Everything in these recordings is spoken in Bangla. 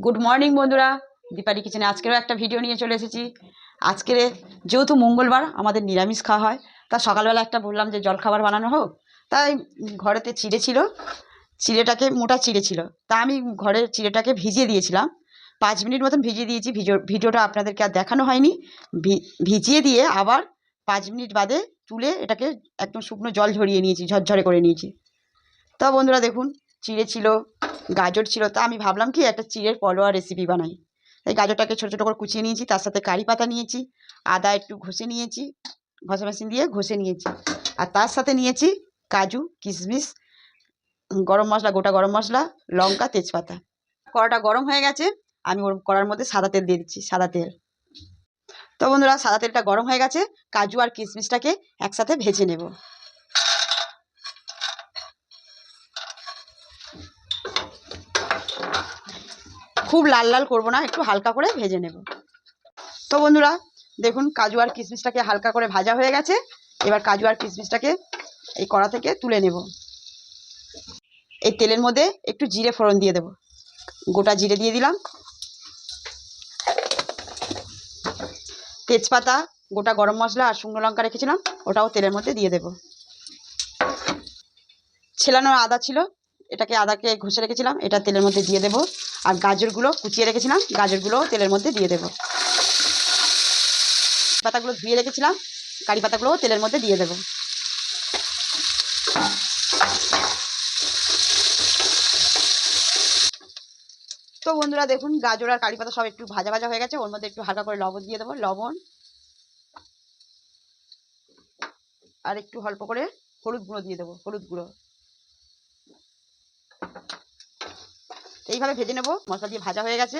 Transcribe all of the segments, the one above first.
গুড মর্নিং বন্ধুরা, দীপালি কিচেনে আজকেরও একটা ভিডিও নিয়ে চলে এসেছি। আজকের যেহেতু মঙ্গলবার আমাদের নিরামিষ খাওয়া হয়, তা সকালবেলা একটা বললাম যে জলখাবার বানানো হোক। তাই ঘরেতে চিড়ে ছিল, চিড়েটাকে মোটা চিড়ে ছিল, তা আমি ঘরের চিড়েটাকে ভিজিয়ে দিয়েছিলাম। 5 মিনিট মতন ভিজিয়ে দিয়েছি। ভিডিওটা আপনাদেরকে আর দেখানো হয়নি। ভিজিয়ে দিয়ে আবার 5 মিনিট বাদে তুলে এটাকে একদম শুকনো জল ঝরিয়ে নিয়েছি, ঝরঝরে করে নিয়েছি। তা বন্ধুরা দেখুন, চিড়ে ছিল, গাজর ছিল, তা আমি ভাবলাম কি একটা চিড়ের পলোয়া রেসিপি বানাই। এই গাজরটাকে ছোটো ছোটো করে কুচিয়ে নিয়েছি, তার সাথে কারি পাতা নিয়েছি, আদা একটু ঘষে নিয়েছি, ঘষা মেশিন দিয়ে ঘষে নিয়েছি, আর তার সাথে নিয়েছি কাজু, কিশমিশ, গরম মশলা, গোটা গরম মশলা, লঙ্কা, তেজপাতা। কড়াটা গরম হয়ে গেছে, আমি ওর কড়ার মধ্যে সাদা তেল দিয়ে দিচ্ছি, সাদা তেল। তো বন্ধুরা, সাদা তেলটা গরম হয়ে গেছে, কাজু আর কিশমিশটাকে একসাথে ভেজে নেব। খুব লাল লাল করবো না, একটু হালকা করে ভেজে নেব। তো বন্ধুরা দেখুন, কাজু আর কিশমিশটাকে হালকা করে ভাজা হয়ে গেছে। এবার কাজু আর কিশমিশটাকে এই কড়া থেকে তুলে নেব। এই তেলের মধ্যে একটু জিরে ফোড়ন দিয়ে দেব, গোটা জিরে দিয়ে দিলাম, তেজপাতা, গোটা গরম মশলা আর শুকনো লঙ্কা রেখেছিলাম, ওটাও তেলের মধ্যে দিয়ে দেব। ছেলানো আদা ছিল, এটাকে আদাকে ঘষে রেখেছিলাম, এটা তেলের মধ্যে দিয়ে দেব। আর গাজরগুলো কুচিয়ে রেখেছিলাম, গাজরগুলোও তেলের মধ্যে দিয়ে দেব। পাতাগুলো ধুয়ে রেখেছিলাম, কারি পাতাগুলোও তেলের মধ্যে দিয়ে দেব। তো বন্ধুরা দেখুন, গাজর আর কারি পাতা সব একটু ভাজা ভাজা হয়ে গেছে। ওর মধ্যে একটু হালকা করে লবণ দিয়ে দেবো, লবণ, আর একটু অল্প করে হলুদ গুঁড়ো দিয়ে দেবো, হলুদ গুঁড়ো। এইভাবে ভেজে নেবো। মশলা দিয়ে ভাজা হয়ে গেছে।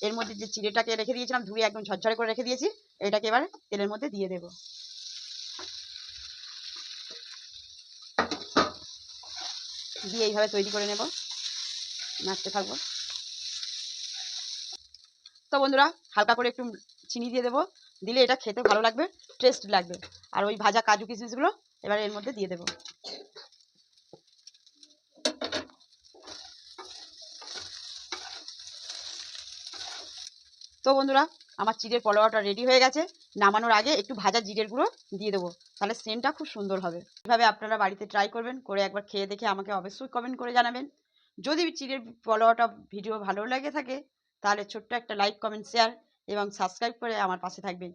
এর মধ্যে যে চিড়েটাকে রেখে দিয়েছিলাম, ধুয়ে একদম ঝরঝরে করে রেখে দিয়েছি, এটাকে এবার তেলের মধ্যে দিয়ে দেবো। দিয়ে এইভাবে তৈরি করে নেব, নাড়তে থাকবো। তো বন্ধুরা, হালকা করে একটু চিনি দিয়ে দেবো, দিলে এটা খেতে ভালো লাগবে, টেস্ট লাগবে। আর ওই ভাজা কাজু কিশমিশগুলো এবার এর মধ্যে দিয়ে দেবো। তো বন্ধুরা, আমার চিড়ের পোলাওটা রেডি হয়ে গেছে। নামানোর আগে একটু ভাজা জিরের গুঁড়ো দিয়ে দেবো, তাহলে সেন্টটা খুব সুন্দর হবে। এভাবে আপনারা বাড়িতে ট্রাই করবেন, করে একবার খেয়ে দেখে আমাকে অবশ্যই কমেন্ট করে জানাবেন। যদি চিড়ের পোলাওটা ভিডিও ভালো লেগে থাকে, তাহলে ছোট্ট একটা লাইক, কমেন্ট, শেয়ার এবং সাবস্ক্রাইব করে আমার পাশে থাকবেন।